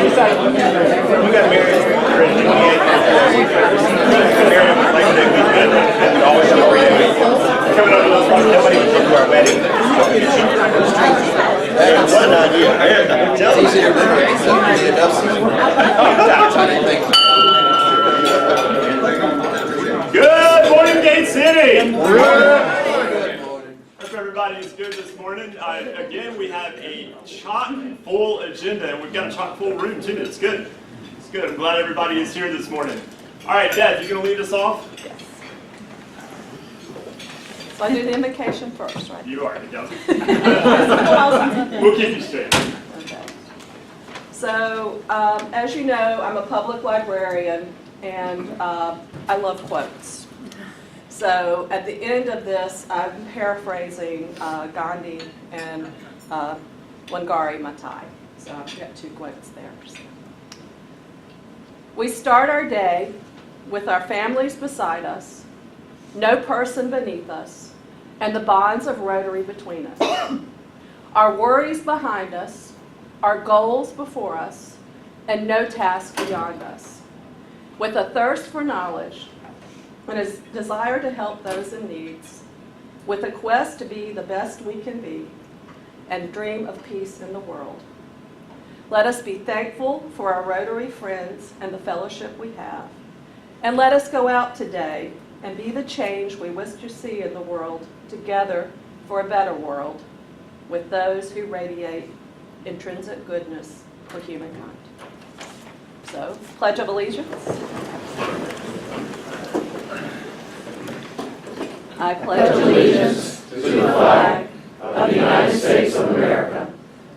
got married on the 28th. Always celebrating. Coming up to us, nobody would come to our wedding. That's one idea. It's easy to remember. Good morning, Gate City. Hope everybody is good this morning. Again, we have a chock-full agenda, and we've got a chock-full room too. It's good. It's good. I'm glad everybody is here this morning. All right, Dad, you going to lead us off? Yes. So I do the invocation first, right? You are. We'll keep you straight. Okay. So, as you know, I'm a public librarian, and I love quotes. So, at the end of this, I'm paraphrasing Gandhi and Wangari Maathai. So, I've got two quotes there. So. We start our day with our families beside us, no person beneath us, and the bonds of Rotary between us. Our worries behind us, our goals before us, and no task beyond us. With a thirst for knowledge, and a desire to help those in need, with a quest to be the best we can be, and dream of peace in the world. Let us be thankful for our Rotary friends and the fellowship we have. And let us go out today and be the change we wish to see in the world, together for a better world, with those who radiate intrinsic goodness for humankind. So, Pledge of Allegiance. I pledge allegiance to the flag of the United States of America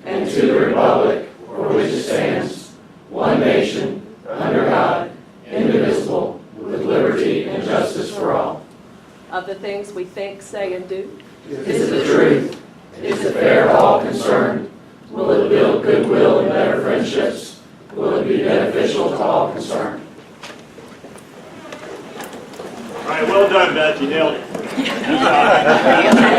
and to the republic for which it stands, one nation, under God, indivisible, with liberty and justice for all. Of the things we think, say, and do, is it the truth? Is it fair to all concerned? Will it build goodwill and better friendships? Will it be beneficial to all concerned? All right, well done, Beth. You nailed it.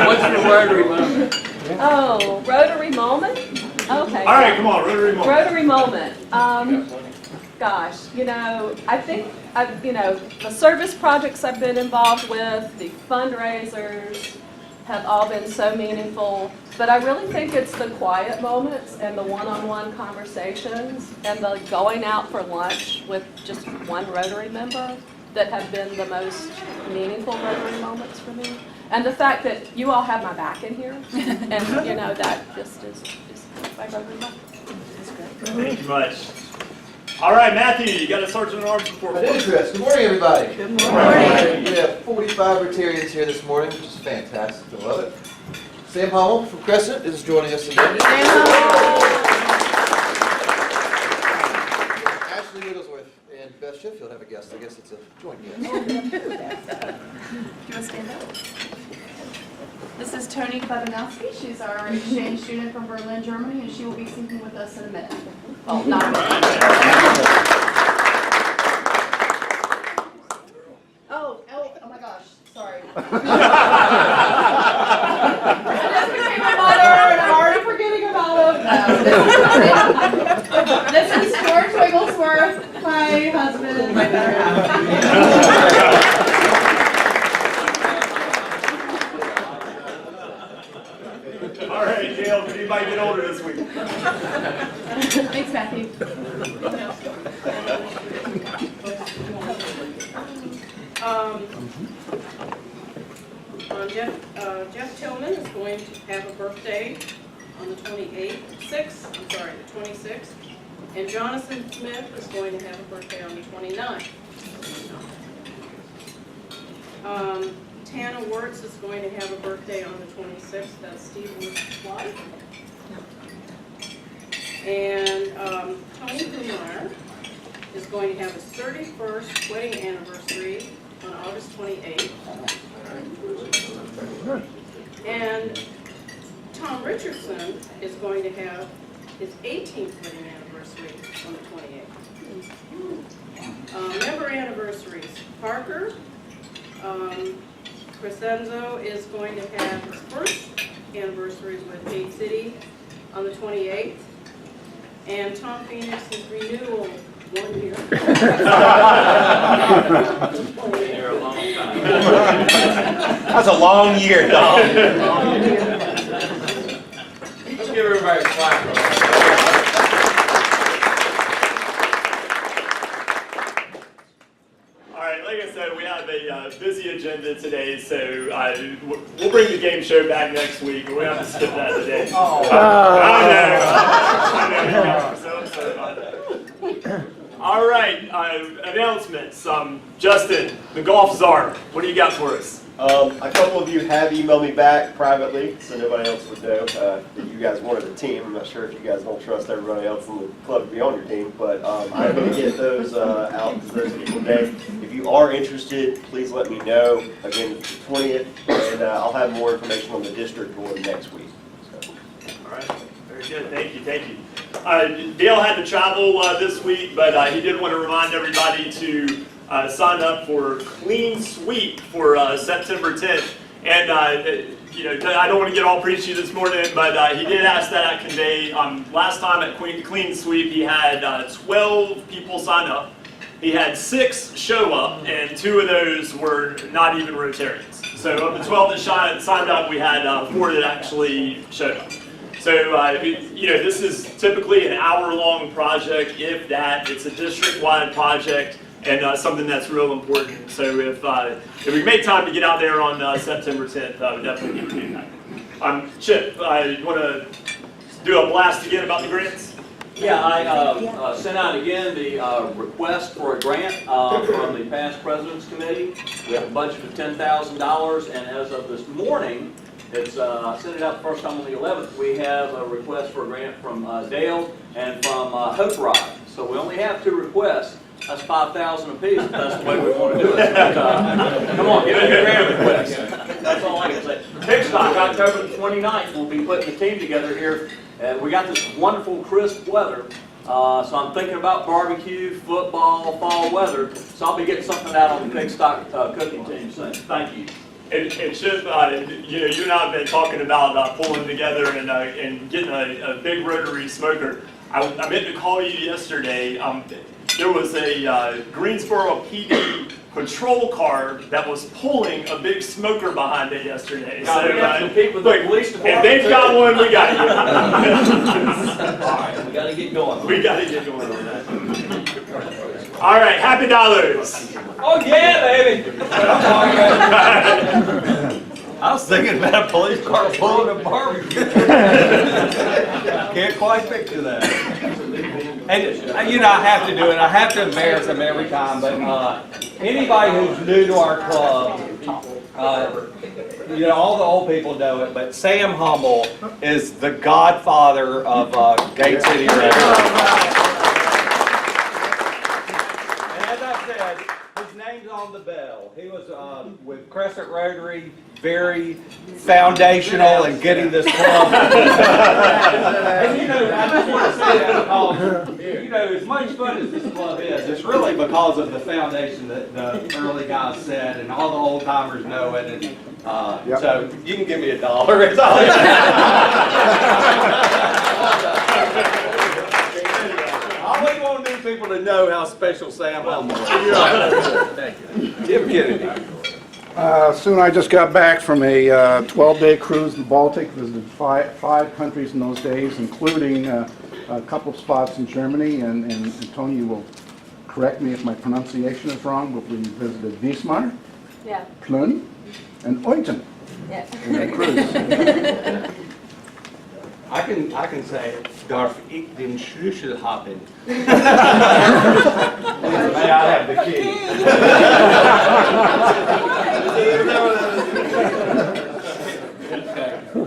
What's your Rotary moment? Oh, Rotary moment? Okay. All right, come on, Rotary moment. Rotary moment. Gosh, I think, the service projects I've been involved with, the fundraisers have all been so meaningful. But I really think it's the quiet moments and the one-on-one conversations and the going out for lunch with just one Rotary member that have been the most meaningful Rotary moments for me. And the fact that you all have my back in here, and that just is my Rotary moment. It's great. Thank you much. All right, Matthew, you got a Sergeant at Arms report. I do, Chris. Good morning, everybody. Good morning. We have 45 Rotarians here this morning, which is fantastic. I love it. Sam Hummel from Crescent is joining us again. Ashley Wigglesworth and Beth Sheffield have a guest. I guess it's a joint guest. Do you want to stand up? This is Toni Klebanowski. She's our exchange student from Berlin, Germany, and she will be singing with us in a minute. Oh, not a minute. Oh my gosh, sorry. I just became a mother and I'm already forgetting about him. No, this is George Wigglesworth, my husband, my better half. All right, Gail, did anybody get older this week? Thanks, Matthew. Jeff Tillman is going to have a birthday on the 26th, and Jonathan Smith is going to have a birthday on the 29th. Tana Wirtz is going to have a birthday on the 26th. That's Steve Wirtz's wife. And Tony Kumar is going to have his 31st wedding anniversary on August 28th. And Tom Richardson is going to have his 18th wedding anniversary on the 28th. Member anniversaries. Parker Crescenzo is going to have his first anniversary with Gate City on the 28th. And Tom Phoenix, his renewal, 1 year. Here a long time. That's a long year, Tom. Let's give everybody a clap. All right, like I said, we have a busy agenda today, so we'll bring the game show back next week. We'll have to skip that today. I know. I'm so upset about that. All right, announcements. Justin, the golf czar, what do you got for us? A couple of you have emailed me back privately, so nobody else would know that you guys wanted a team. I'm not sure if you guys don't trust everybody else in the club to be on your team, but I'm going to get those out to those people today. If you are interested, please let me know. Again, it's the 20th, and I'll have more information on the district one next week. So. All right, very good. Thank you. Dale had to travel this week, but he did want to remind everybody to sign up for Clean Sweep for September 10th. And I don't want to get all preachy this morning, but he did ask that I convey. Last time at Clean Sweep, he had 12 people sign up. He had 6 show up, and 2 of those were not even Rotarians. So of the 12 that signed up, we had 4 that actually showed up. So, this is typically an hour-long project, if that. It's a district-wide project and something that's real important. So if we make time to get out there on September 10th, we definitely need to do that. Chip, you want to do a blast again about the grants? Yeah, I sent out again the request for a grant from the past President's Committee. We have a budget of $10,000, and as of this morning, I sent it out the first time on the 11th. We have a request for a grant from Dale and from Hope Ride. So we only have 2 requests. That's $5,000 apiece. If that's the way we want to do it. But, come on, give me your grant request. That's all I can say. Pickstock, October the 29th, we'll be putting the team together here. And we got this wonderful crisp weather. So I'm thinking about barbecue, football, fall weather. So I'll be getting something out on the Pickstock cooking team soon. Thank you. And Chip, you and I have been talking about pulling together and getting a big rotary smoker. I meant to call you yesterday. There was a Greensboro PD patrol car that was pulling a big smoker behind it yesterday. So, if they've got one, we got it. All right, we got to get going. We got to get going on that. All right, happy dollars. Oh yeah, baby! I was thinking about a police car pulling a barbecue. Can't quite picture that. And I have to do it. I have to embarrass them every time. But anybody who's new to our club, all the old people know it. But Sam Humble is the godfather of Gate City Rotary. On the bell. He was with Crescent Rotary, very foundational in getting this club. And I just want to say that because, as much fun as this club is, it's really because of the foundation that the early guys set, and all the old timers know it. And so you can give me $1. It's all I want new people to know how special Sam Humble is. Thank you. Jim Kennedy. Soon I just got back from a 12-day cruise in the Baltic, visited five countries in those days, including a couple of spots in Germany, and Tony, you will correct me if my pronunciation is wrong, but we visited Wismar, Yeah. Plön, and Oiten Yeah. in that cruise. I can say, darf ich den Schlüssel haben? May I have the key?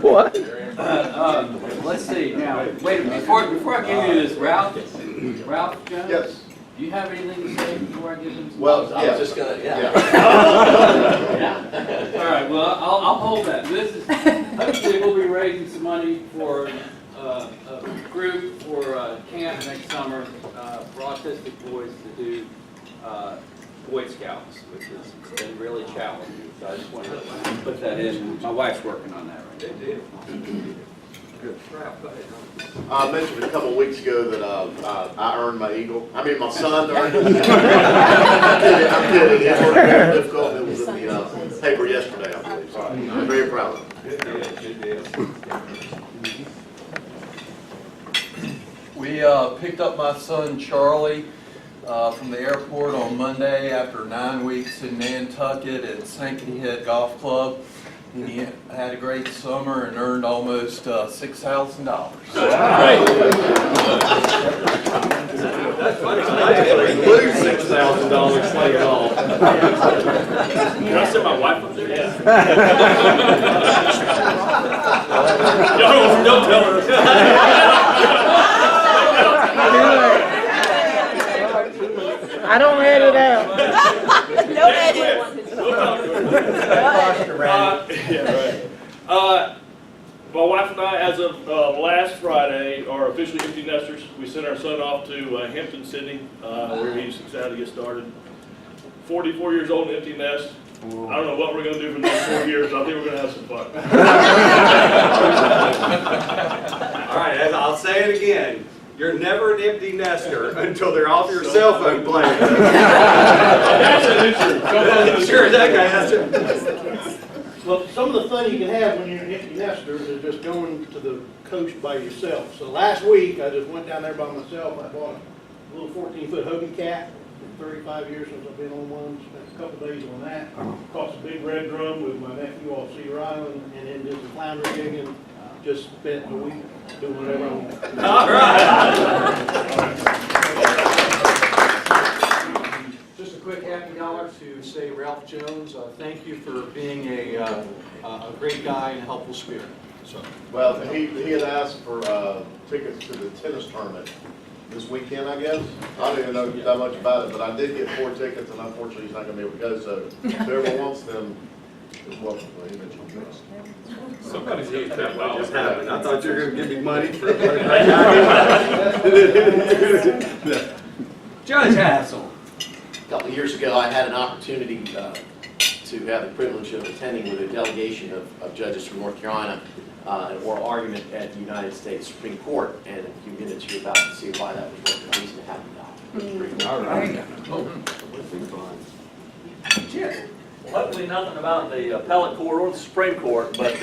What? Let's see now. Wait, before I give you this, Ralph Jones? Yes. Do you have anything to say before I give him some? Well, I was just gonna, Yeah. All right. Well, I'll hold that. This is hopefully we'll be raising some money for a group for camp next summer for autistic boys to do Boy Scouts, which has been really challenging. So I just wanted to put that in. My wife's working on that right now. I mentioned a couple weeks ago that I earned my eagle. I mean, my son earned it. I'm kidding. It was very difficult. It was in the paper yesterday, I believe. So I'm very proud of him. We picked up my son Charlie from the airport on Monday after 9 weeks in Nantucket at Sankey Head Golf Club. And he had a great summer and earned almost $6,000. That's funny. Lose $6,000 playing golf. Can I send my wife up there? Yeah. Don't tell her. I don't edit out. No edit. My wife and I, as of last Friday, are officially empty nesters. We sent our son off to Hampton, Sydney, where he's excited to get started. 44 years old, and empty nest. I don't know what we're going to do for the next 4 years, but I think we're going to have some fun. All right, I'll say it again. You're never an empty nester until they're off your cell phone plan. Sure, that guy has to. Well, some of the fun you can have when you're an empty nester is just going to the coast by yourself. So last week, I just went down there by myself. I bought a little 14-foot Hobie cat. It's been 35 years since I've been on one. Spent a couple days on that. Caught some big red drum with my nephew off Cedar Island, and then did some flounder jigging. Just spent a week doing whatever I want. All right. Just a quick happy dollar to say Ralph Jones, thank you for being a great guy and a helpful spirit. So. Well, he had asked for tickets to the tennis tournament this weekend, I guess. I didn't know that much about it, but I did get 4 tickets, and unfortunately he's not going to be able to go. So whoever wants them is welcome. He mentioned this. Somebody's eating that while it was happening. I thought you were going to give me money for Judge Hassel. A couple of years ago, I had an opportunity to have the privilege of attending with a delegation of judges from North Carolina an oral argument at the United States Supreme Court. And in a few minutes, you're about to see why that was worth at least $50. All right. Well, hopefully nothing about the appellate court or the Supreme Court, but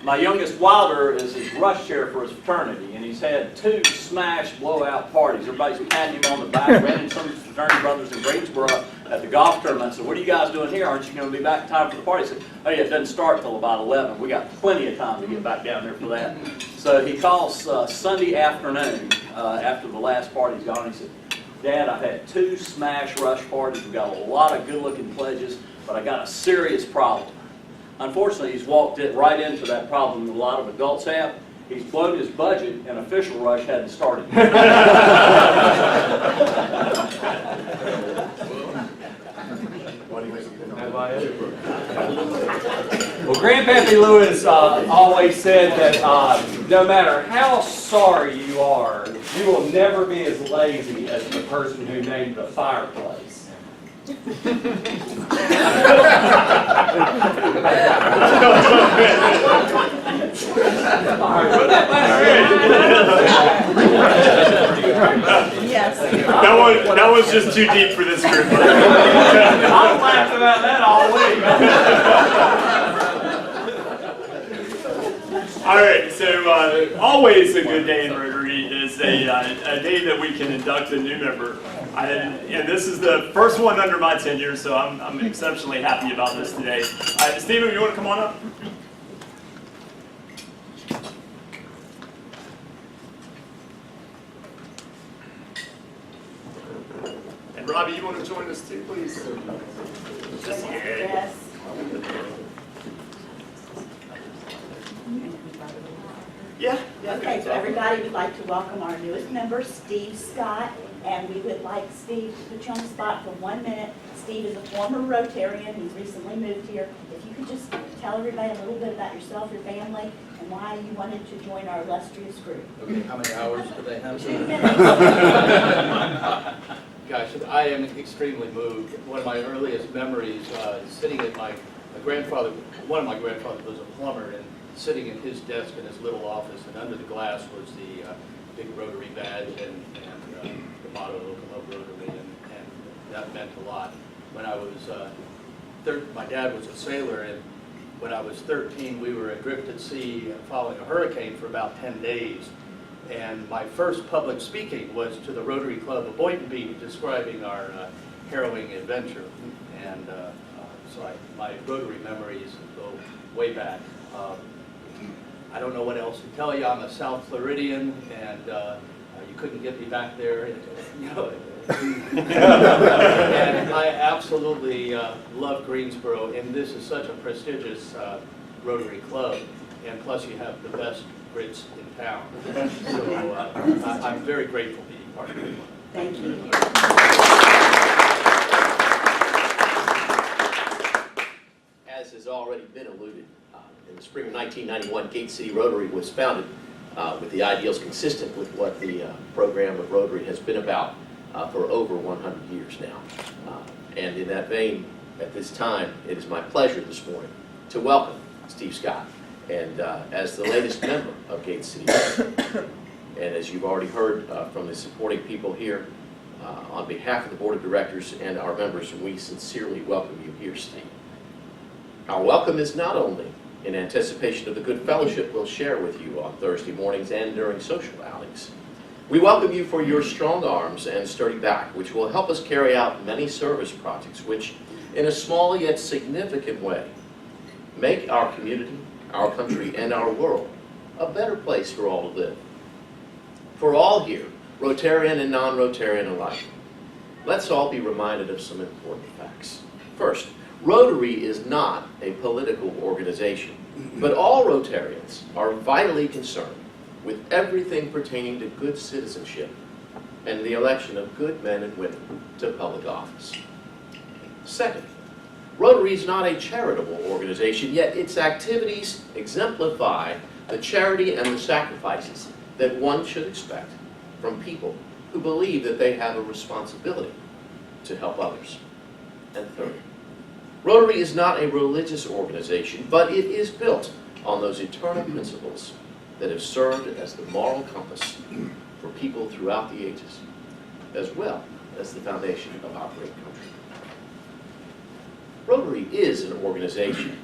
my youngest Wilder is his rush chair for his fraternity, and he's had 2 smash blowout parties. Everybody's patting him on the back. Ran into some of his fraternity brothers in Greensboro at the golf tournament. I said, "What are you guys doing here? Aren't you going to be back in time for the party?" He said, "Oh yeah, it doesn't start till about 11. We got plenty of time to get back down there for that." So he calls Sunday afternoon after the last party's gone. He said, "Dad, I've had 2 smash rush parties. We've got a lot of good-looking pledges, but I got a serious problem." Unfortunately, he's walked right into that problem that a lot of adults have. He's blown his budget, and official rush hadn't started. Well, Grandpappy Lewis always said that no matter how sorry you are, you will never be as lazy as the person who named the fireplace. Yes. That was just too deep for this group. I've laughed about that all week. All right, so always a good day in Rotary is a day that we can induct a new member. And this is the first one under my tenure, so I'm exceptionally happy about this today. Stephen, you want to come on up? And Robbie, you want to join us too, please? Just here. Yes. Yeah. Okay, so everybody would like to welcome our newest member, Steve Scott, and we would like Steve to put you on the spot for 1 minute. Steve is a former Rotarian. He's recently moved here. If you could just tell everybody a little bit about yourself, your family, and why you wanted to join our illustrious group. Okay, how many hours do they have? 2 minutes. Gosh, I am extremely moved. One of my earliest memories is sitting at my grandfather. One of my grandfathers was a plumber, and sitting at his desk in his little office, and under the glass was the big Rotary badge and the motto, Locomotive Rotary, and that meant a lot. When I was, my dad was a sailor, and when I was 13, we were adrift at sea following a hurricane for about 10 days. And my first public speaking was to the Rotary Club of Boynton Beach, describing our harrowing adventure. And so my Rotary memories go way back. I don't know what else to tell you. I'm a South Floridian, and you couldn't get me back there. You know. And I absolutely love Greensboro, and this is such a prestigious Rotary Club, and plus you have the best Brits in town. So I'm very grateful to be part of it. Thank you. As has already been alluded, in the spring of 1991, Gate City Rotary was founded with the ideals consistent with what the program of Rotary has been about for over 100 years now. And in that vein, at this time, it is my pleasure this morning to welcome Steve Scott, and as the latest member of Gate City Rotary. And as you've already heard from the supporting people here, on behalf of the Board of Directors and our members, we sincerely welcome you here, Steve. Our welcome is not only in anticipation of the good fellowship we'll share with you on Thursday mornings and during social outings. We welcome you for your strong arms and sturdy back, which will help us carry out many service projects which, in a small yet significant way, make our community, our country, and our world a better place for all to live. For all here, Rotarian and non-Rotarian alike, let's all be reminded of some important facts. First, Rotary is not a political organization, but all Rotarians are vitally concerned with everything pertaining to good citizenship and the election of good men and women to public office. Second, Rotary is not a charitable organization, yet its activities exemplify the charity and the sacrifices that one should expect from people who believe that they have a responsibility to help others. And third, Rotary is not a religious organization, but it is built on those eternal principles that have served as the moral compass for people throughout the ages, as well as the foundation of our great country. Rotary is an organization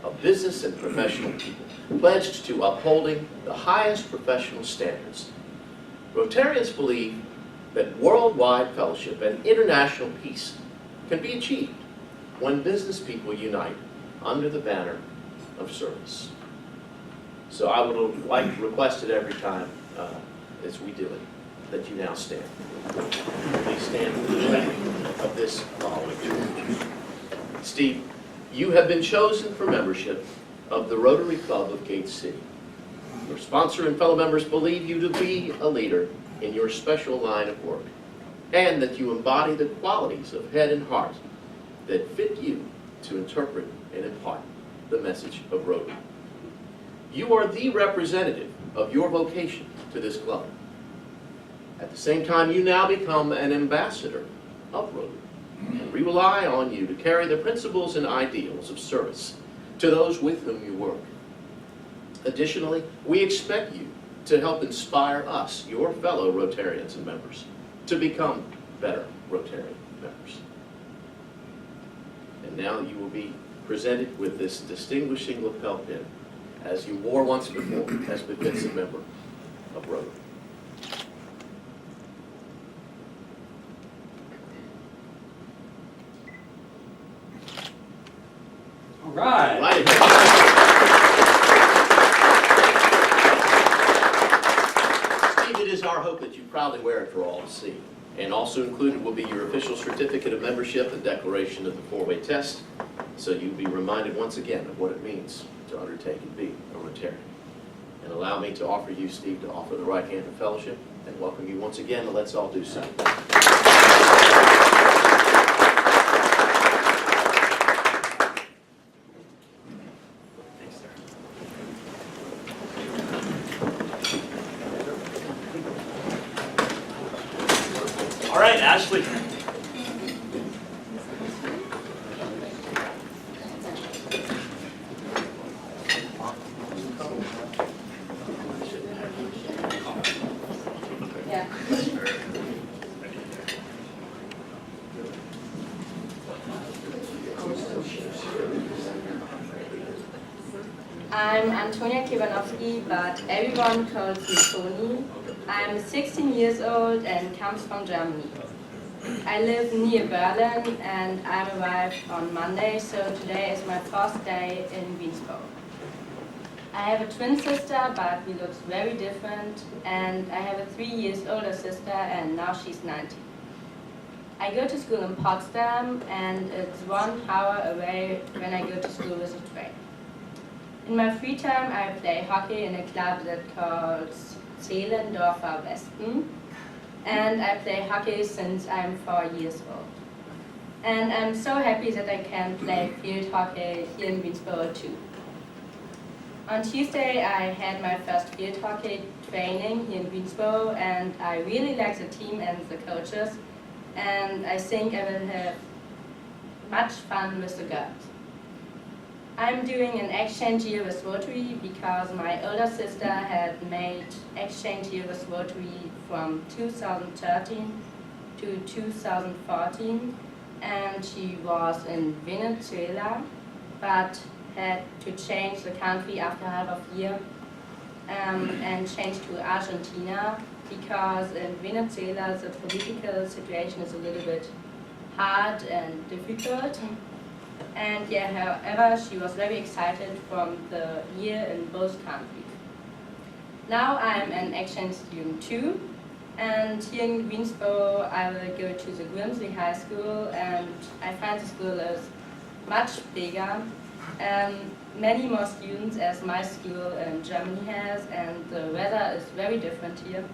of business and professional people pledged to upholding the highest professional standards. Rotarians believe that worldwide fellowship and international peace can be achieved when business people unite under the banner of service. So I would like to request it every time as we do it, that you now stand. Please stand for the pledge of this following church. Steve, you have been chosen for membership of the Rotary Club of Gate City. Your sponsor and fellow members believe you to be a leader in your special line of work, and that you embody the qualities of head and heart that fit you to interpret and impart the message of Rotary. You are the representative of your vocation to this club. At the same time, you now become an ambassador of Rotary, and we rely on you to carry the principles and ideals of service to those with whom you work. Additionally, we expect you to help inspire us, your fellow Rotarians and members, to become better Rotarian members. And now you will be presented with this distinguishing lapel pin, as you wore once before, as befits a member of Rotary. All right. Steve, it is our hope that you proudly wear it for all to see. And also included will be your official certificate of membership and declaration of the four-way test, so you'll be reminded once again of what it means to undertake and be a Rotarian. And allow me to offer you, Steve, to offer the right hand of fellowship and welcome you once again, and let's all do so. All right, Ashley. Yeah. I'm Antonia Kiwanowski, but everyone calls me Toni. I'm 16 years old and comes from Germany. I live near Berlin and I arrived on Monday, so today is my first day in Wiensbau. I have a twin sister, but we look very different, and I have a 3 years older sister, and now she's 19. I go to school in Potsdam, and it's 1 hour away when I go to school with a train. In my free time, I play hockey in a club that calls Zehlendorfer Westen, and I play hockey since I'm 4 years old. And I'm so happy that I can play field hockey here in Wiensbau too. On Tuesday, I had my first field hockey training here in Wiensbau, and I really like the team and the coaches, and I think I will have much fun with the girls. I'm doing an exchange year with Rotary because my older sister had made exchange year with Rotary from 2013 to 2014, and she was in Venezuela, but had to change the country after half of year and change to Argentina because in Venezuela the political situation is a little bit hard and difficult. And yeah, however, she was very excited from the year in both countries. Now I'm an exchange student too, and here in Wiensbau I will go to the Grimsley High School, and I find the school is much bigger. Many more students as my school in Germany has, and the weather is very different here.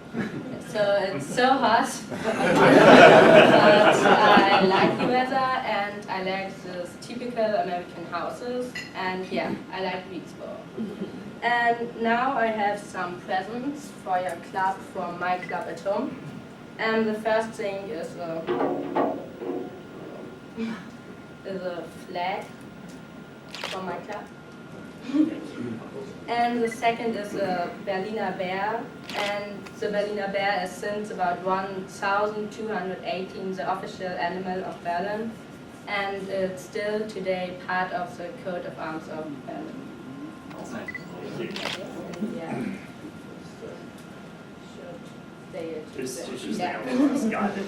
So it's so hot, but I like the weather and I like these typical American houses, and yeah, I like Wiensbau. And now I have some presents for your club from my club at home. And the first thing is a flag from my club. And the second is a Berliner Bär, and the Berliner Bär is since about 1218 the official animal of Berlin, and it's still today part of the coat of arms of Berlin. Yeah. Got it.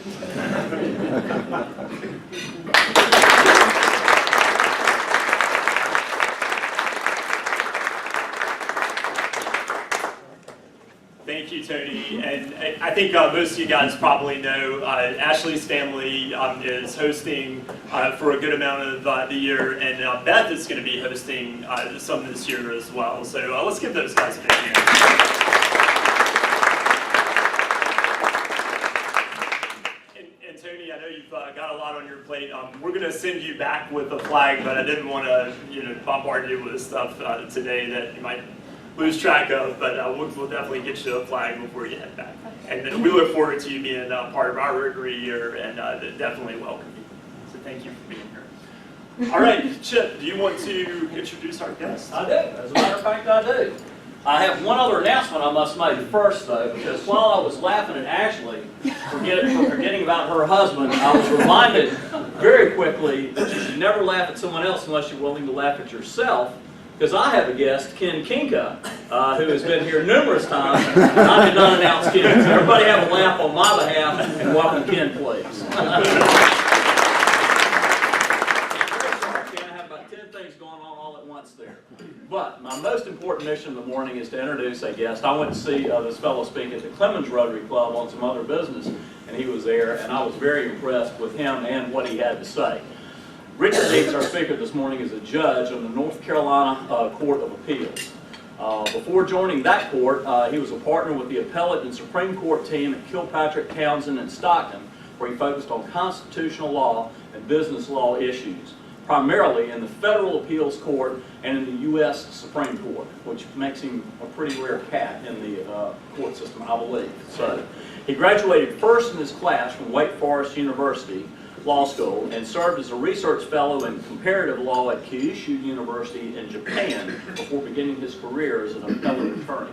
Thank you, Tony. And I think most of you guys probably know Ashley's family is hosting for a good amount of the year, and Beth is going to be hosting some this year as well. So let's give those guys a big hand. And Tony, I know you've got a lot on your plate. We're going to send you back with a flag, but I didn't want to bombard you with stuff today that you might lose track of, but we'll definitely get you a flag before you head back. And we look forward to you being part of our Rotary year, and definitely welcome you. So thank you for being here. All right, Chip, do you want to introduce our guest? I do. As a matter of fact, I do. I have one other announcement I must make first, though, because while I was laughing at Ashley for forgetting about her husband, I was reminded very quickly that you should never laugh at someone else unless you're willing to laugh at yourself. Because I have a guest, Ken Kinka, who has been here numerous times, and I did not announce Ken. So everybody have a laugh on my behalf, and welcome Ken, please. Ken, I have about 10 things going on all at once there. But my most important mission in the morning is to introduce a guest. I went to see this fellow speak at the Clemens Rotary Club on some other business, and he was there, and I was very impressed with him and what he had to say. Richard Dietz, our speaker this morning, is a judge on the North Carolina Court of Appeals. Before joining that court, he was a partner with the appellate and Supreme Court team at Kilpatrick, Townsend, and Stockton, where he focused on constitutional law and business law issues, primarily in the Federal Appeals Court and in the U.S. Supreme Court, which makes him a pretty rare cat in the court system, I believe. So, he graduated first in his class from Wake Forest University Law School and served as a research fellow in comparative law at Kyushu University in Japan before beginning his career as an appellate attorney.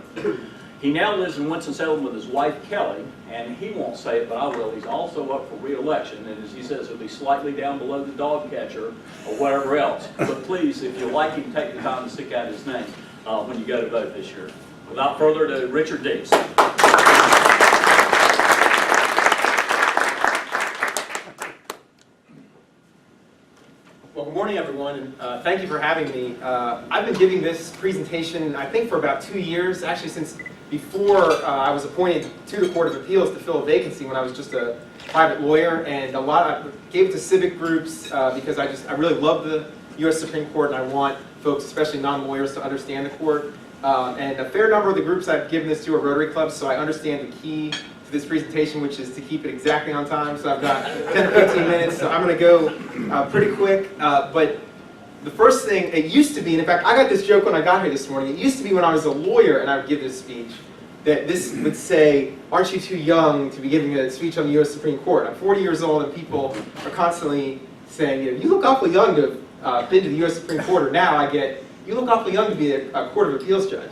He now lives in Winston-Salem with his wife Kelly, and he won't say it, but I will. He's also up for re-election, and as he says, he'll be slightly down below the dog catcher or whatever else. But please, if you like him, take the time to stick out his name when you go to vote this year. Without further ado, Richard Dietz. Well, good morning, everyone, and thank you for having me. I've been giving this presentation, I think, for about 2 years, actually since before I was appointed to the Court of Appeals to fill a vacancy when I was just a private lawyer, and I gave it to civic groups because I really love the U.S. Supreme Court, and I want folks, especially non-lawyers, to understand the court. And a fair number of the groups I've given this to are Rotary clubs, so I understand the key to this presentation, which is to keep it exactly on time. So I've got 10 or 15 minutes, so I'm going to go pretty quick. But the first thing, it used to be, and in fact, I got this joke when I got here this morning. It used to be when I was a lawyer and I would give this speech, that this would say, aren't you too young to be giving a speech on the U.S. Supreme Court? I'm 40 years old, and people are constantly saying, you look awfully young to have been to the U.S. Supreme Court, or now I get, you look awfully young to be a Court of Appeals judge.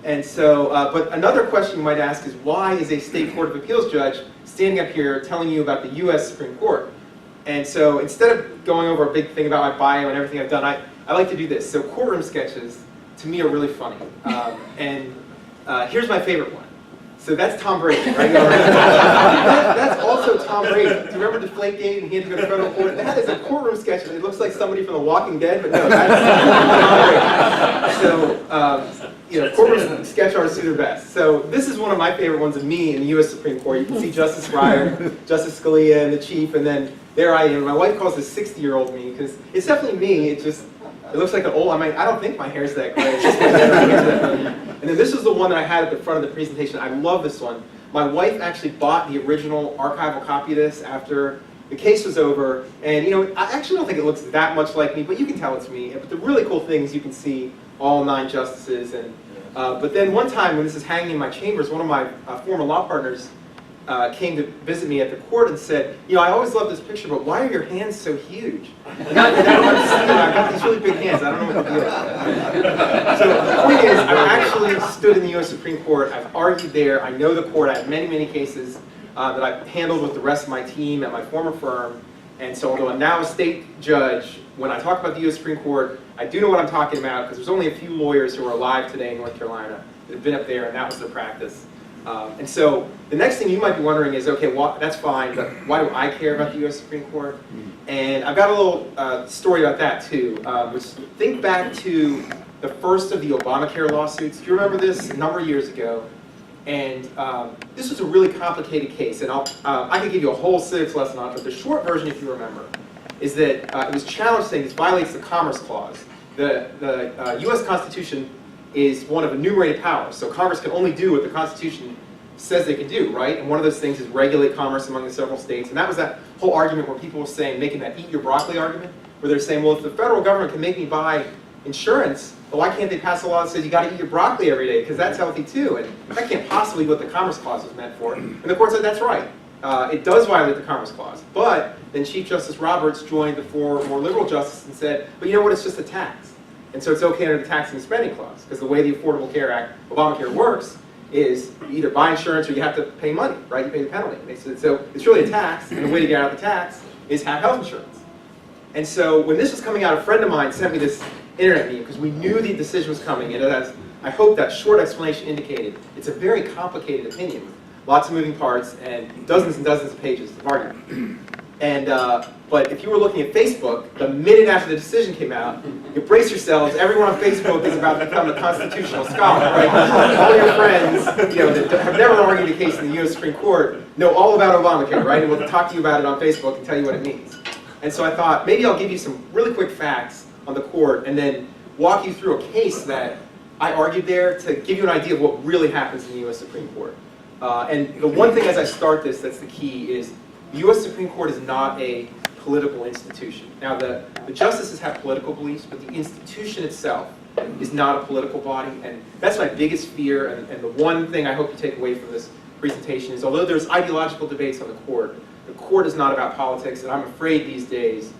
And so, but another question you might ask is, why is a state Court of Appeals judge standing up here telling you about the U.S. Supreme Court? And so instead of going over a big thing about my bio and everything I've done, I like to do this. So courtroom sketches, to me, are really funny. Here's my favorite one. So that's Tom Brady, right? That's also Tom Brady. Do you remember Deflategate and he had to go to federal court? That is a courtroom sketch. It looks like somebody from The Walking Dead, but no, that's Tom Brady. So, courtroom sketch artists do their best. So this is one of my favorite ones of me in the U.S. Supreme Court. You can see Justice Breyer, Justice Scalia, and the Chief, and then there I am. My wife calls this 60-year-old me, because it's definitely me. It looks like an old, I don't think my hair's that gray. It's just my hair. And then this is the one that I had at the front of the presentation. I love this one. My wife actually bought the original archival copy of this after the case was over. And I actually don't think it looks that much like me, but you can tell it's me. But the really cool thing is you can see all 9 justices. And but then one time when this is hanging in my chambers, one of my former law partners came to visit me at the court and said, I always love this picture, but why are your hands so huge? And I don't understand. I've got these really big hands. I don't know what to do. So the point is, I've actually stood in the U.S. Supreme Court. I've argued there. I know the court. I have many, many cases that I've handled with the rest of my team at my former firm. And so although I'm now a state judge, when I talk about the U.S. Supreme Court, I do know what I'm talking about, because there's only a few lawyers who are alive today in North Carolina that have been up there, and that was their practice. And so the next thing you might be wondering is, okay, that's fine, but why do I care about the U.S. Supreme Court? And I've got a little story about that too, which think back to the first of the Obamacare lawsuits. Do you remember this? A number of years ago. And this was a really complicated case, and I could give you a whole civics lesson on it, but the short version, if you remember, is that it was challenged saying this violates the Commerce Clause. The U.S. Constitution is one of enumerated powers, so Congress can only do what the Constitution says they can do, right? And one of those things is regulate commerce among the several states, and that was that whole argument where people were saying, making that eat your broccoli argument, where they're saying, well, if the federal government can make me buy insurance, well, why can't they pass a law that says you got to eat your broccoli every day, because that's healthy too, and that can't possibly be what the Commerce Clause was meant for. And the court said that's right. It does violate the Commerce Clause. But then Chief Justice Roberts joined the 4 more liberal justices and said, but you know what, it's just a tax. And so it's okay under the Tax and Spending Clause, because the way the Affordable Care Act, Obamacare, works is you either buy insurance or you have to pay money, right? You pay the penalty. So it's really a tax, and the way to get out of the tax is have health insurance. And so when this was coming out, a friend of mine sent me this internet meme, because we knew the decision was coming, and as I hope that short explanation indicated, it's a very complicated opinion, lots of moving parts, and dozens of pages of argument. And but if you were looking at Facebook, the minute after the decision came out, you brace yourselves, everyone on Facebook is about to become a constitutional scholar, right? All your friends, that have never argued a case in the U.S. Supreme Court know all about Obamacare, right? And we'll talk to you about it on Facebook and tell you what it means. And so I thought, maybe I'll give you some really quick facts on the court and then walk you through a case that I argued there to give you an idea of what really happens in the U.S. Supreme Court. And the one thing as I start this that's the key is the U.S. Supreme Court is not a political institution. Now, the justices have political beliefs, but the institution itself is not a political body, and that's my biggest fear, and the one thing I hope you take away from this presentation is, although there's ideological debates on the court is not about politics, and I'm afraid these days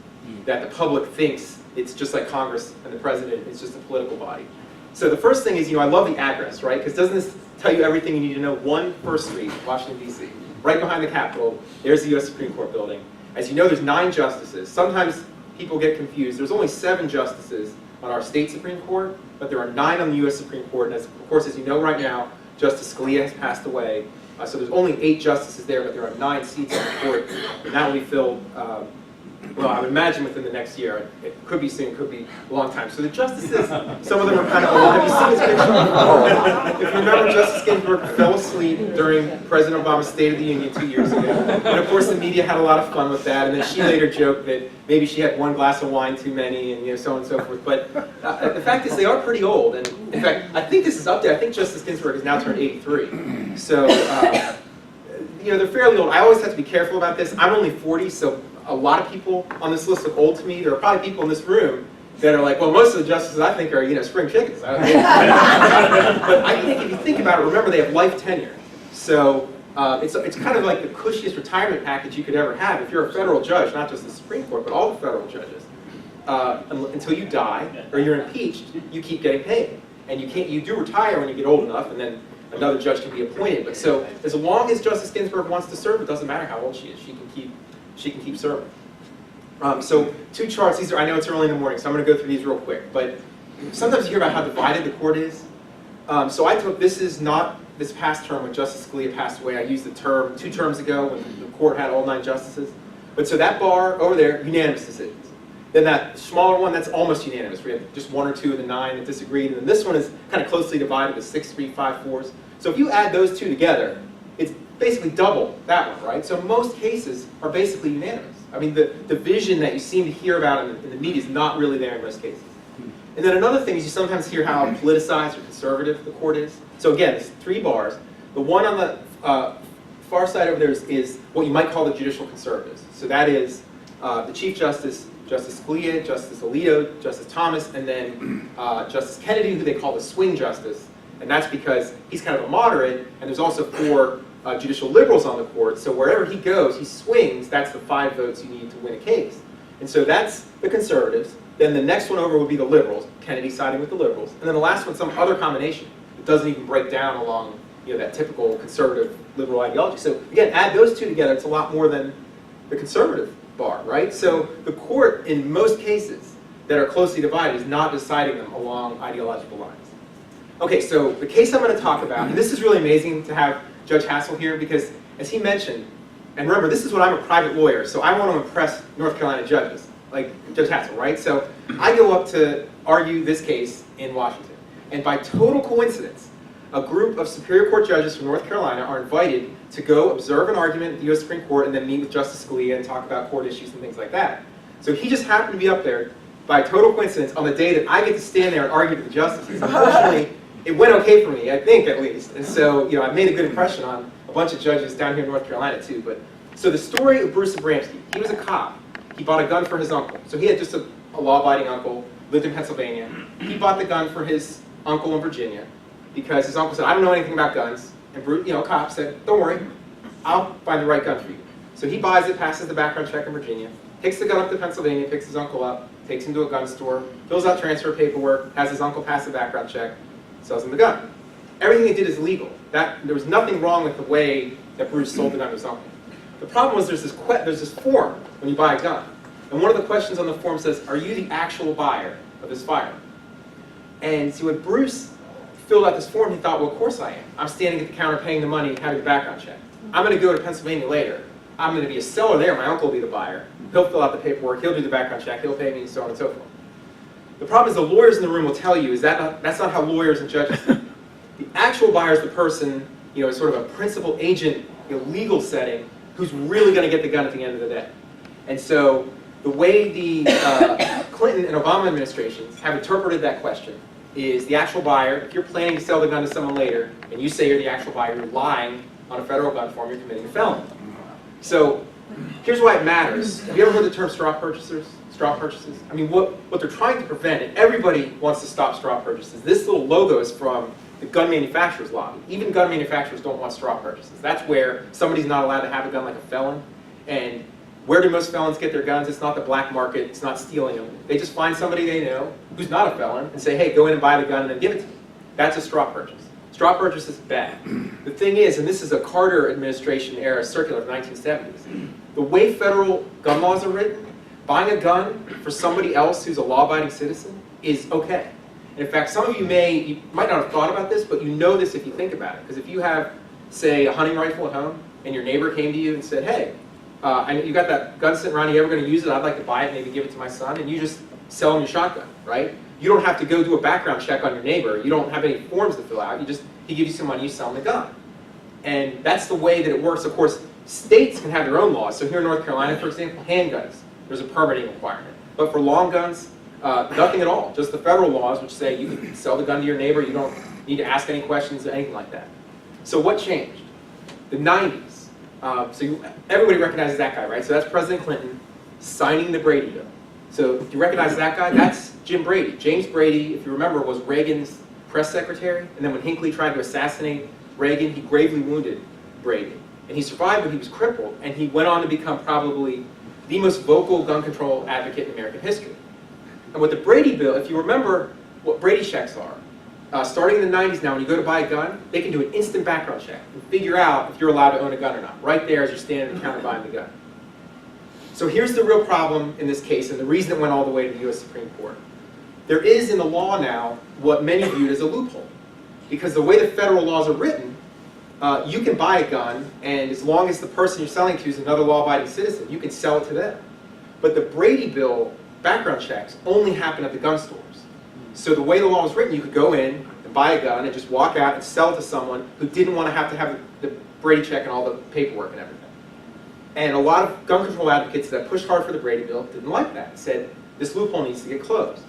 that the public thinks it's just like Congress and the president, it's just a political body. So the first thing is, I love the address, right? Because doesn't this tell you everything you need to know. 1 First Street, Washington, D.C. Right behind the Capitol, there's the U.S. Supreme Court building. As you know, there's 9 justices. Sometimes people get confused. There's only 7 justices on our state Supreme Court, but there are 9 on the U.S. Supreme Court. And of course, as you know right now, Justice Scalia has passed away. So there's only 8 justices there, but there are 9 seats on the court. And that will be filled, well, I would imagine within the next year. It could be soon, could be a long time. So the justices, some of them are kind of old. Have you seen his picture? If you remember, Justice Ginsburg fell asleep during President Obama's State of the Union 2 years ago. And of course, the media had a lot of fun with that. And then she later joked that maybe she had 1 glass of wine too many, and so on and so forth. But the fact is, they are pretty old. And in fact, I think this is up there. I think Justice Ginsburg has now turned 83. So, they're fairly old. I always have to be careful about this. I'm only 40, so a lot of people on this list look old to me. There are probably people in this room that are like, well, most of the justices I think are, spring chickens. But I think if you think about it, remember they have life tenure. So it's kind of like the cushiest retirement package you could ever have. If you're a federal judge, not just the Supreme Court, but all the federal judges, until you die or you're impeached, you keep getting paid. And you do retire when you get old enough, and then another judge can be appointed. But so as long as Justice Ginsburg wants to serve, it doesn't matter how old she is. She can keep serving. So 2 charts. These are, I know it's early in the morning, so I'm going to go through these real quick. But sometimes you hear about how divided the court is. So I took, this is not this past term when Justice Scalia passed away. I used the term 2 terms ago when the court had all 9 justices. But so that bar over there, unanimous decisions. Then that smaller one, that's almost unanimous. We have just 1 or 2 of the 9 that disagreed. And then this one is kind of closely divided with 6-3, 5-4s. So if you add those 2 together, it's basically double that one, right? So most cases are basically unanimous. I mean, the division that you seem to hear about in the media is not really there in most cases. And then another thing is you sometimes hear how politicized or conservative the court is. So again, there's 3 bars. The one on the far side over there is what you might call the judicial conservatives. So that is the Chief Justice, Justice Scalia, Justice Alito, Justice Thomas, and then Justice Kennedy, who they call the swing justice. And that's because he's kind of a moderate, and there's also 4 judicial liberals on the court, so wherever he goes, he swings. That's the 5 votes you need to win a case. And so that's the conservatives. Then the next one over would be the liberals, Kennedy siding with the liberals. And then the last one, some other combination. It doesn't even break down along that typical conservative liberal ideology. So again, add those 2 together, it's a lot more than the conservative bar, right? So the court, in most cases that are closely divided, is not deciding them along ideological lines. Okay, so the case I'm going to talk about, and this is really amazing to have Judge Hassel here, because as he mentioned, and remember, this is what I'm a private lawyer, so I want to impress North Carolina judges, like Judge Hassel, right? So I go up to argue this case in Washington, and by total coincidence, a group of Superior Court judges from North Carolina are invited to go observe an argument at the U.S. Supreme Court and then meet with Justice Scalia and talk about court issues and things like that. So he just happened to be up there by total coincidence on the day that I get to stand there and argue with the justices. Unfortunately, it went okay for me, I think, at least. And so, I made a good impression on a bunch of judges down here in North Carolina, too. But so the story of Bruce Abramski, he was a cop. He bought a gun for his uncle. So he had just a law-abiding uncle, lived in Pennsylvania. He bought the gun for his uncle in Virginia because his uncle said, I don't know anything about guns. And Bruce, cop said, don't worry, I'll find the right gun for you. So he buys it, passes the background check in Virginia, takes the gun up to Pennsylvania, picks his uncle up, takes him to a gun store, fills out transfer paperwork, has his uncle pass the background check, sells him the gun. Everything he did is legal. There was nothing wrong with the way that Bruce sold the gun to his uncle. The problem was there's this form when you buy a gun. And one of the questions on the form says, are you the actual buyer of this firearm? And see, when Bruce filled out this form, he thought, well, of course I am. I'm standing at the counter paying the money, having the background check. I'm going to go to Pennsylvania later. I'm going to be a seller there. My uncle will be the buyer. He'll fill out the paperwork. He'll do the background check. He'll pay me, and so on and so forth. The problem is the lawyers in the room will tell you that's not how lawyers and judges think. The actual buyer is the person, sort of a principal agent, legal setting, who's really going to get the gun at the end of the day. And so the way the Clinton and Obama administrations have interpreted that question is the actual buyer, if you're planning to sell the gun to someone later, and you say you're the actual buyer, you're lying on a federal gun form, you're committing a felony. So here's why it matters. Have you ever heard the term straw purchasers? Straw purchases? I mean, what they're trying to prevent, and everybody wants to stop straw purchases. This little logo is from the gun manufacturers lobby. Even gun manufacturers don't want straw purchases. That's where somebody's not allowed to have a gun like a felon. And where do most felons get their guns? It's not the black market. It's not stealing them. They just find somebody they know who's not a felon and say, hey, go in and buy the gun and then give it to me. That's a straw purchase. Straw purchase is bad. The thing is, and this is a Carter administration era circular of the 1970s, the way federal gun laws are written, buying a gun for somebody else who's a law-abiding citizen is okay. And in fact, some of you might not have thought about this, but you know this if you think about it. Because if you have, say, a hunting rifle at home, and your neighbor came to you and said, hey, I know you got that gun sitting around, you ever going to use it? I'd like to buy it, maybe give it to my son, and you just sell him your shotgun, right? You don't have to go do a background check on your neighbor. You don't have any forms to fill out. He gives you some money, you sell him the gun. And that's the way that it works. Of course, states can have their own laws. So here in North Carolina, for example, handguns, there's a permitting requirement. But for long guns, nothing at all. Just the federal laws which say you can sell the gun to your neighbor. You don't need to ask any questions or anything like that. So what changed? The 90s. Everybody recognizes that guy, right? So that's President Clinton signing the Brady bill. So if you recognize that guy, that's Jim Brady. James Brady, if you remember, was Reagan's press secretary. And then when Hinckley tried to assassinate Reagan, he gravely wounded Brady. And he survived, but he was crippled. And he went on to become probably the most vocal gun control advocate in American history. And with the Brady bill, if you remember what Brady checks are, starting in the 90s now, when you go to buy a gun, they can do an instant background check and figure out if you're allowed to own a gun or not, right there as you're standing at the counter buying the gun. So here's the real problem in this case, and the reason it went all the way to the U.S. Supreme Court. There is in the law now what many viewed as a loophole. Because the way the federal laws are written, you can buy a gun, and as long as the person you're selling to is another law-abiding citizen, you can sell it to them. But the Brady bill background checks only happen at the gun stores. So the way the law was written, you could go in and buy a gun and just walk out and sell it to someone who didn't want to have the Brady check and all the paperwork and everything. And a lot of gun control advocates that pushed hard for the Brady bill didn't like that, said this loophole needs to get closed.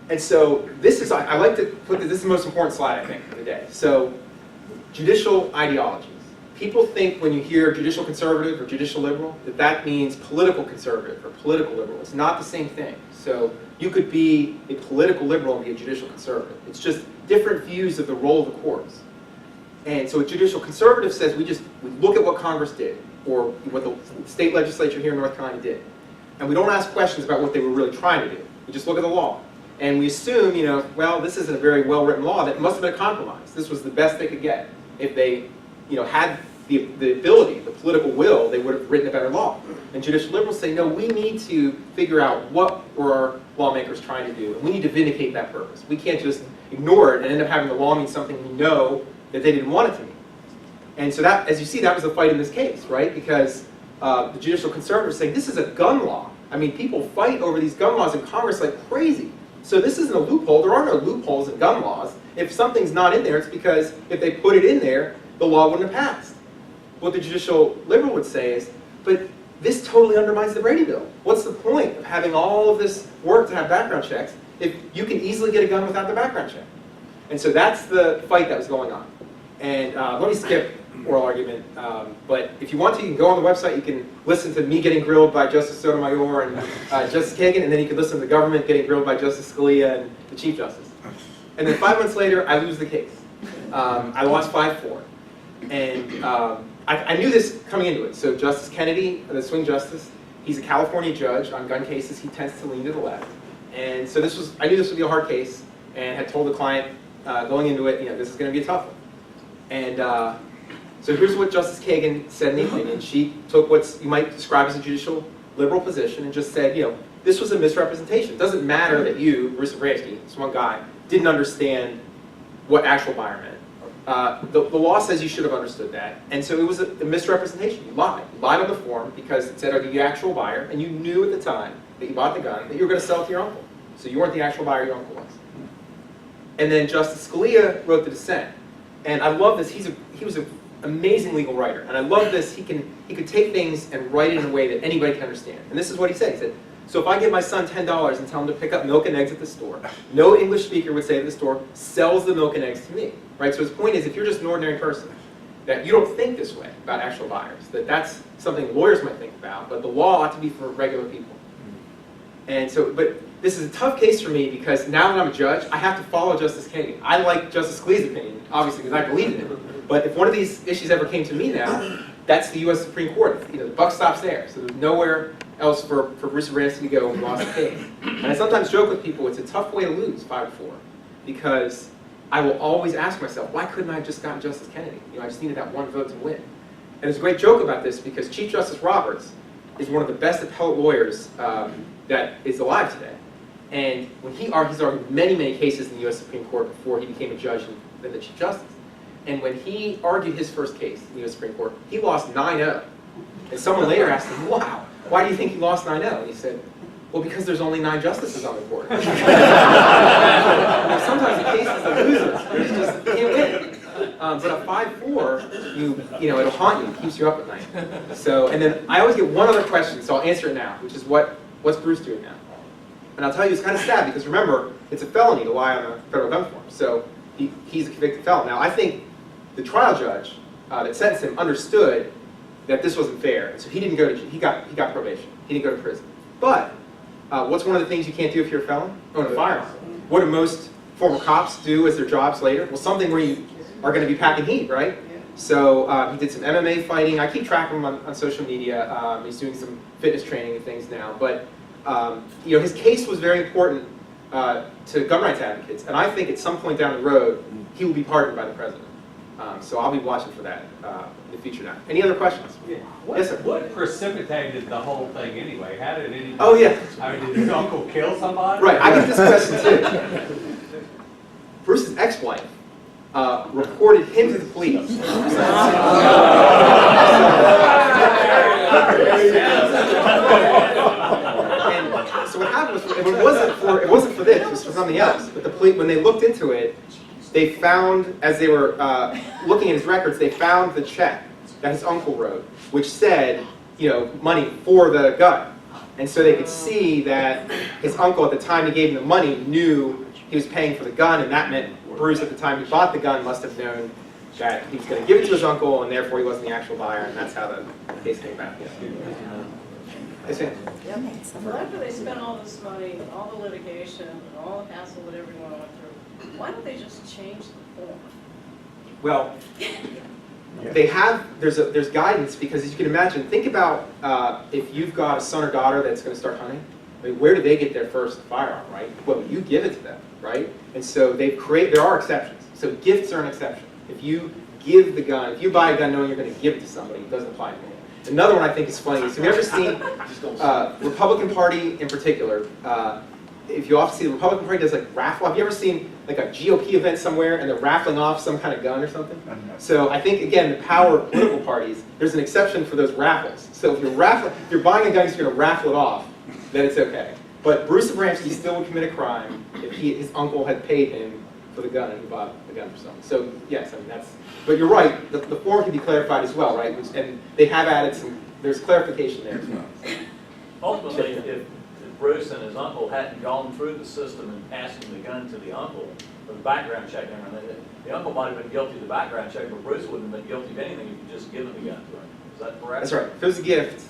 And so this is, I like to put this is the most important slide, I think, of the day. So judicial ideologies. People think when you hear judicial conservative or judicial liberal, that means political conservative or political liberal. It's not the same thing. So you could be a political liberal and be a judicial conservative. It's just different views of the role of the courts. And so a judicial conservative says we look at what Congress did or what the state legislature here in North Carolina did. And we don't ask questions about what they were really trying to do. We just look at the law. And we assume, well, this isn't a very well-written law. That must have been a compromise. This was the best they could get. If they, had the ability, the political will, they would have written a better law. And judicial liberals say, no, we need to figure out what were our lawmakers trying to do. And we need to vindicate that purpose. We can't just ignore it and end up having the law mean something we know that they didn't want it to mean. And so that, as you see, that was the fight in this case, right? Because the judicial conservatives saying, this is a gun law. I mean, people fight over these gun laws in Congress like crazy. So this isn't a loophole. There are no loopholes in gun laws. If something's not in there, it's because if they put it in there, the law wouldn't have passed. What the judicial liberal would say is, but this totally undermines the Brady bill. What's the point of having all of this work to have background checks if you can easily get a gun without the background check? And so that's the fight that was going on. And let me skip oral argument, but if you want to, you can go on the website, you can listen to me getting grilled by Justice Sotomayor and Justice Kagan, and then you can listen to the government getting grilled by Justice Scalia and the Chief Justice. And then 5 months later, I lose the case. I lost 5-4. And I knew this coming into it. So Justice Kennedy, the swing justice, he's a California judge on gun cases. He tends to lean to the left. And so I knew this would be a hard case, and had told the client going into it, this is going to be a tough one. And so here's what Justice Kagan said in the opinion. She took what you might describe as a judicial liberal position and just said, this was a misrepresentation. It doesn't matter that you, Bruce Bransky, this one guy, didn't understand what actual buyer meant. The law says you should have understood that. And so it was a misrepresentation. You lied. You lied on the form because it said, are you the actual buyer? And you knew at the time that you bought the gun that you were going to sell it to your uncle. So you weren't the actual buyer, your uncle was. And then Justice Scalia wrote the dissent. And I love this. He was an amazing legal writer. And I love this. He could take things and write it in a way that anybody can understand. And this is what he said. He said, so if I give my son $10 and tell him to pick up milk and eggs at the store, no English speaker would say at the store, sells the milk and eggs to me. Right? So his point is, if you're just an ordinary person, that you don't think this way about actual buyers, that's something lawyers might think about, but the law ought to be for regular people. And so, but this is a tough case for me because now that I'm a judge, I have to follow Justice Kagan. I like Justice Scalia's opinion, obviously, because I believe in it. But if one of these issues ever came to me now, that's the U.S. Supreme Court. The buck stops there. So there's nowhere else for Bruce Bransky to go and lost the case. And I sometimes joke with people, it's a tough way to lose 5-4 because I will always ask myself, why couldn't I have just gotten Justice Kennedy? You know, I just needed that one vote to win. And there's a great joke about this because Chief Justice Roberts is one of the best appellate lawyers that is alive today. And when he's argued many cases in the U.S. Supreme Court before he became a judge and then the Chief Justice. And when he argued his first case in the U.S. Supreme Court, he lost 9-0. And someone later asked him, wow, why do you think he lost 9-0? And he said, well, because there's only 9 justices on the court. Sometimes the cases are losers. There's just, you can't win. But a 5-4, you know, it'll haunt you. It keeps you up at night. So, and then I always get one other question, so I'll answer it now, which is what's Bruce doing now? And I'll tell you, it's kind of sad because remember, it's a felony to lie on a federal gun form. So he's a convicted felon. Now, I think the trial judge that sentenced him understood that this wasn't fair, and so he didn't go to he got probation. He didn't go to prison. But what's one of the things you can't do if you're a felon? Own a firearm. What do most former cops do as their jobs later? Well, something where you are going to be packing heat, right? So he did some MMA fighting. I keep track of him on social media. He's doing some fitness training and things now. But you know, his case was very important to gun rights advocates, and I think at some point down the road he will be pardoned by the president. So I'll be watching for that in the future now. Any other questions? Yeah. Yes, sir. What precipitated the whole thing anyway? How did anybody... Oh, yeah. I mean, did his uncle kill somebody? Right, I get this question too. Bruce's ex-wife reported him to the police. And so what happened was, it wasn't for this, it was for something else. But the police, when they looked into it, they found, as they were looking at his records, they found the check that his uncle wrote, which said, you know, money for the gun. And so they could see that his uncle, at the time he gave him the money, knew he was paying for the gun, and that meant Bruce, at the time he bought the gun, must have known that he was going to give it to his uncle, and therefore he wasn't the actual buyer, and that's how the case came about. Yes, ma'am. Well, after they spent all this money, all the litigation, and all the hassle that everyone went through, why don't they just change the form? Well, they have, there's guidance, because as you can imagine, think about if you've got a son or daughter that's going to start hunting. I mean, where do they get their first firearm, right? Well, you give it to them, right? And so there are exceptions. So gifts are an exception. If you give the gun, if you buy a gun knowing you're going to give it to somebody, it doesn't apply to you. Another one I think is funny is, have you ever seen Republican Party in particular, if you often see the Republican Party does like raffle, have you ever seen like a GOP event somewhere and they're raffling off some kind of gun or something? So I think, again, the power of political parties, there's an exception for those raffles. So if you're buying a gun, you're going to raffle it off, then it's okay. But Bruce Abramski still would commit a crime if his uncle had paid him for the gun and he bought the gun for someone. So yes, I mean that's, but you're right, the form can be clarified as well, right? And they have added there's clarification there as well. Ultimately, if Bruce and his uncle hadn't gone through the system and passing the gun to the uncle for the background check and everything, the uncle might have been guilty of the background check, but Bruce wouldn't have been guilty of anything if you just given the gun to him. Is that correct? That's right. If it was a gift,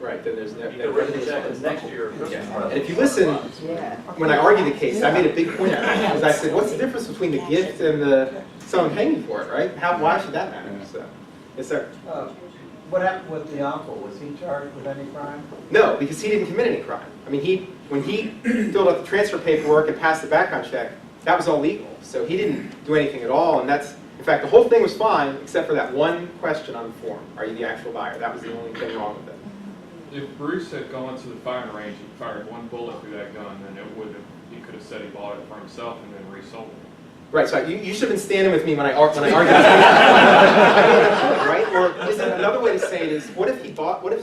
right, then there's no... You could write the check as next year. Yeah. And if you listen, when I argued the case, I made a big point out of it, because I said, what's the difference between the gift and someone paying for it, right? Why should that matter? So, yes, sir. What happened with the uncle? Was he charged with any crime? No, because he didn't commit any crime. I mean, when he filled out the transfer paperwork and passed the background check, that was all legal. So he didn't do anything at all, and that's, in fact, the whole thing was fine, except for that one question on the form. Are you the actual buyer? That was the only thing wrong with it. If Bruce had gone to the firing range and fired one bullet through that gun, then he could have said he bought it for himself and then resold it. Right, so you should have been standing with me when I argued this. Right? Or is it another way to say it is, what if his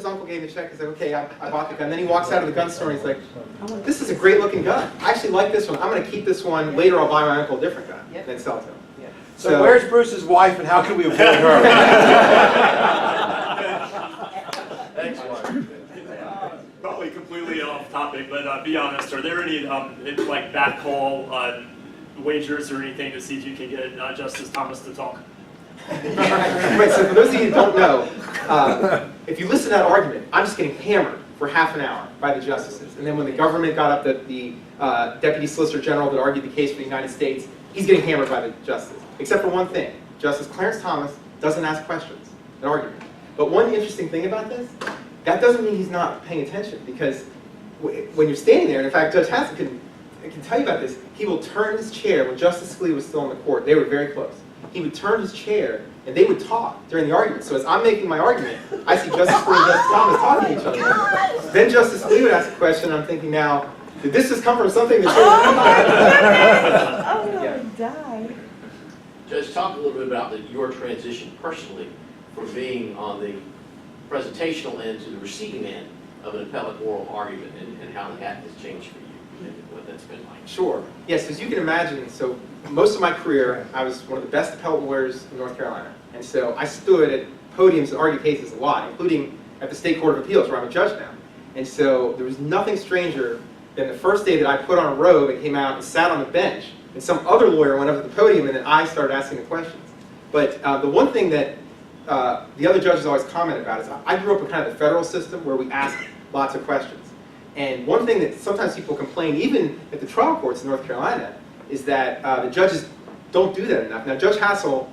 uncle gave him the check, he's like, okay, I bought the gun, then he walks out of the gun store and he's like, this is a great looking gun. I actually like this one. I'm going to keep this one. Later I'll buy my uncle a different gun and then sell it to him. So where's Bruce's wife and how can we avoid her? Thanks, Mark. Probably completely off topic, but be honest, are there any like backcall wagers or anything to see if you can get Justice Thomas to talk? Right, so for those of you who don't know, if you listen to that argument, I'm just getting hammered for half an hour by the justices. And then when the government got up, the Deputy Solicitor General that argued the case for the United States, he's getting hammered by the justices. Except for one thing, Justice Clarence Thomas doesn't ask questions in argument. But one interesting thing about this, that doesn't mean he's not paying attention, because when you're standing there, and in fact Judge Haslett can can tell you about this, he will turn his chair, when Justice Scalia was still on the court, they were very close. He would turn his chair and they would talk during the argument. So as I'm making my argument, I see Justice Scalia and Justice Thomas talking to each other. Then Justice Scalia would ask a question, I'm thinking now, did this just come from something that's Oh, no, die. Judge, talk a little bit about your transition personally from being on the presentational end to the receiving end of an appellate oral argument and how that has changed for you and what that's been like. Sure. Yes, as you can imagine, so most of my career, I was one of the best appellate lawyers in North Carolina. And so I stood at podiums and argued cases a lot, including at the State Court of Appeals, where I'm a judge now. And so there was nothing stranger than the first day that I put on a robe and came out and sat on the bench, and some other lawyer went up to the podium, and then I started asking the questions. But the one thing that the other judges always comment about is I grew up in kind of the federal system where we ask lots of questions. And one thing that sometimes people complain, even at the trial courts in North Carolina, is that the judges don't do that enough. Now, Judge Hassel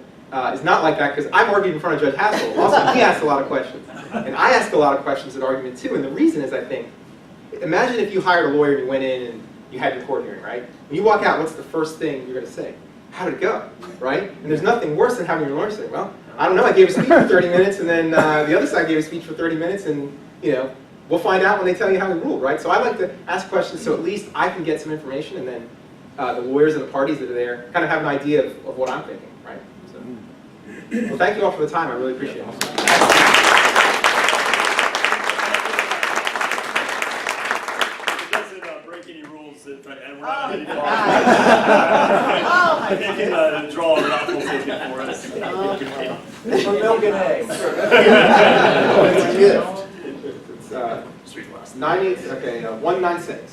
is not like that because I've argued in front of Judge Hassel. Also, he asked a lot of questions. And I ask a lot of questions at argument too. And the reason is, I think, imagine if you hired a lawyer and you went in and you had your court hearing, right? When you walk out, what's the first thing you're going to say? How did it go, right? And there's nothing worse than having your lawyer say, well, I don't know, I gave a speech for 30 minutes and then the other side gave a speech for 30 minutes and, you know, we'll find out when they tell you how we ruled, right? So I like to ask questions so at least I can get some information and then the lawyers and the parties that are there kind of have an idea of what I'm thinking, right? So, well, thank you all for the time. I really appreciate it. And we're not getting far. Draw a raffle ticket for us. For milk and eggs. It's a gift. It's 196.